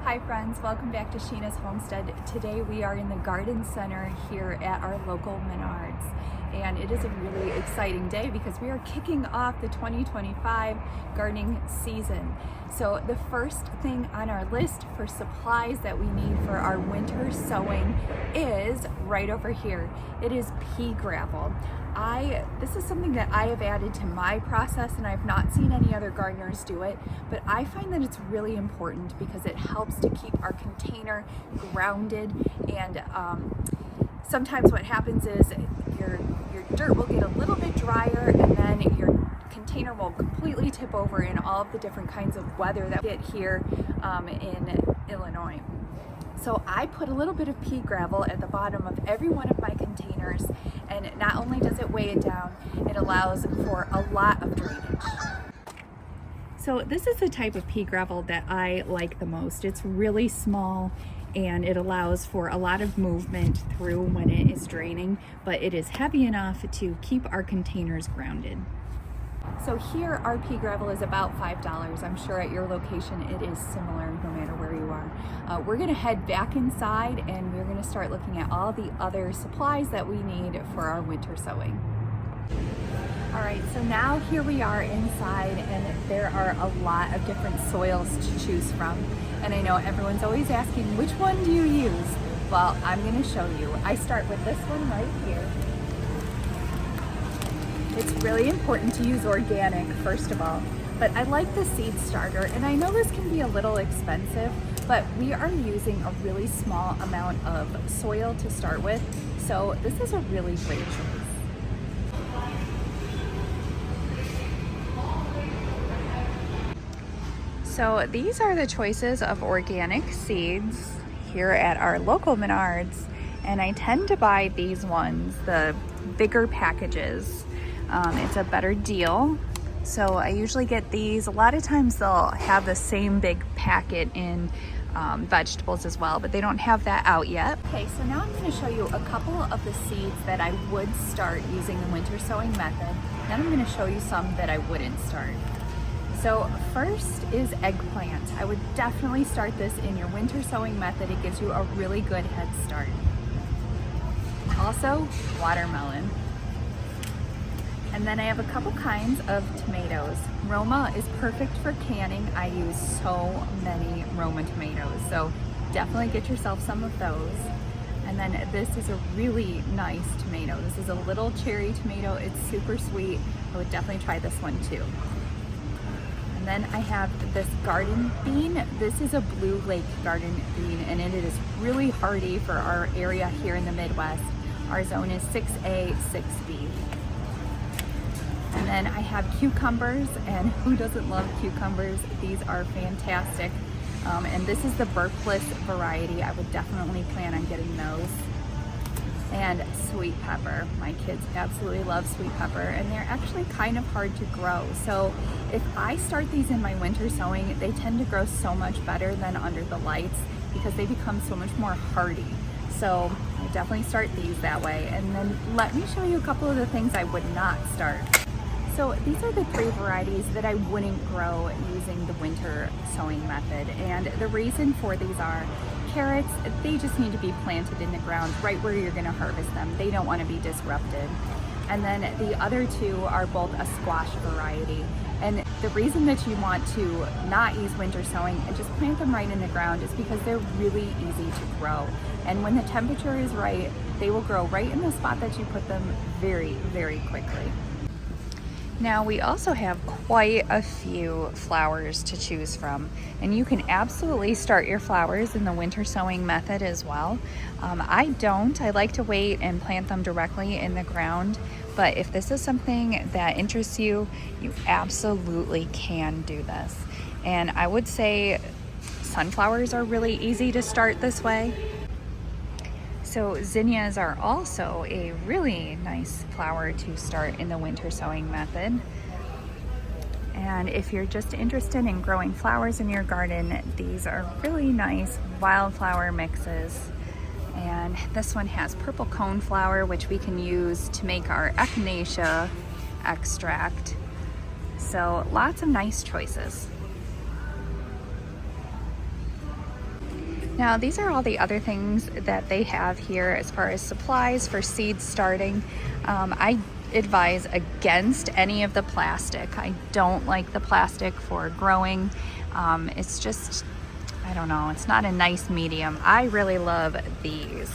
Hi friends, welcome back to Sheena's Homestead. Today we are in the garden center here at our local Menards, and it is a really exciting day because we are kicking off the 2025 gardening season. So the first thing on our list for supplies that we need for our winter sowing is right over here. It is pea gravel. This is something that I have added to my process, and I've not seen any other gardeners do it, but I find that it's really important because it helps to keep our container grounded. And sometimes what happens is your dirt will get a little bit drier, and then your container will completely tip over in all of the different kinds of weather that we get here in Illinois. So I put a little bit of pea gravel at the bottom of every one of my containers, and not only does it weigh it down, it allows for a lot of drainage. So this is the type of pea gravel that I like the most. It's really small and it allows for a lot of movement through when it is draining, but it is heavy enough to keep our containers grounded. So here our pea gravel is about $5. I'm sure at your location it is similar no matter where you are. We're gonna head back inside and we're gonna start looking at all the other supplies that we need for our winter sowing. All right, so now here we are inside, and there are a lot of different soils to choose from. And I know everyone's always asking, which one do you use? Well, I'm gonna show you. I start with this one right here. It's really important to use organic, first of all, but I like the seed starter, and I know this can be a little expensive, but we are using a really small amount of soil to start with, so this is a really great choice. So these are the choices of organic seeds here at our local Menards, and I tend to buy these ones, the bigger packages. It's a better deal. So I usually get these. A lot of times they'll have the same big packet in vegetables as well, but they don't have that out yet. Okay, so now I'm going to show you a couple of the seeds that I would start using the winter sowing method. Then I'm going to show you some that I wouldn't start. So first is eggplant. I would definitely start this in your winter sowing method. It gives you a really good head start. Also, watermelon. And then I have a couple kinds of tomatoes. Roma is perfect for canning. I use so many Roma tomatoes, so definitely get yourself some of those. And then this is a really nice tomato. This is a little cherry tomato. It's super sweet. I would definitely try this one too. And then I have this garden bean. This is a Blue Lake garden bean, and it is really hardy for our area here in the Midwest. Our zone is 6A, 6B. And then I have cucumbers, and who doesn't love cucumbers? These are fantastic. And this is the burpless variety. I would definitely plan on getting those. And sweet pepper. My kids absolutely love sweet pepper, and they're actually kind of hard to grow. So if I start these in my winter sowing, they tend to grow so much better than under the lights because they become so much more hardy. So I definitely start these that way. And then let me show you a couple of the things I would not start. So these are the three varieties that I wouldn't grow using the winter sowing method. And the reason for these are carrots. They just need to be planted in the ground right where you're going to harvest them. They don't want to be disrupted. And then the other two are both a squash variety. And the reason that you want to not use winter sowing and just plant them right in the ground is because they're really easy to grow. And when the temperature is right, they will grow right in the spot that you put them very, very quickly. Now we also have quite a few flowers to choose from, and you can absolutely start your flowers in the winter sowing method as well. I don't. I like to wait and plant them directly in the ground, but if this is something that interests you, you absolutely can do this. And I would say sunflowers are really easy to start this way. So zinnias are also a really nice flower to start in the winter sowing method. And if you're just interested in growing flowers in your garden, these are really nice wildflower mixes. And this one has purple coneflower, which we can use to make our echinacea extract. So lots of nice choices. Now, these are all the other things that they have here as far as supplies for seed starting. I advise against any of the plastic. I don't like the plastic for growing. It's just, I don't know, it's not a nice medium. I really love these.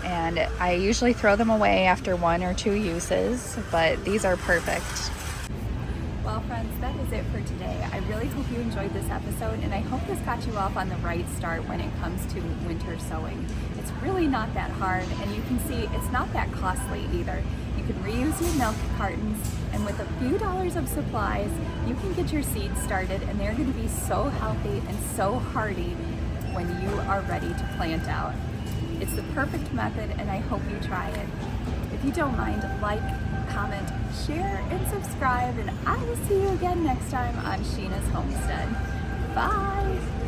And I usually throw them away after 1 or 2 uses, but these are perfect. Well, friends, that is it for today. I really hope you enjoyed this episode, and I hope this got you off on the right start when it comes to winter sowing. It's really not that hard, and you can see it's not that costly either. You can reuse your milk cartons, and with a few dollars of supplies, you can get your seeds started, and they're going to be so healthy and so hardy when you are ready to plant out. It's the perfect method, and I hope you try it. If you don't mind, like, comment, share, and subscribe, and I will see you again next time on Sheena's Homestead. Bye!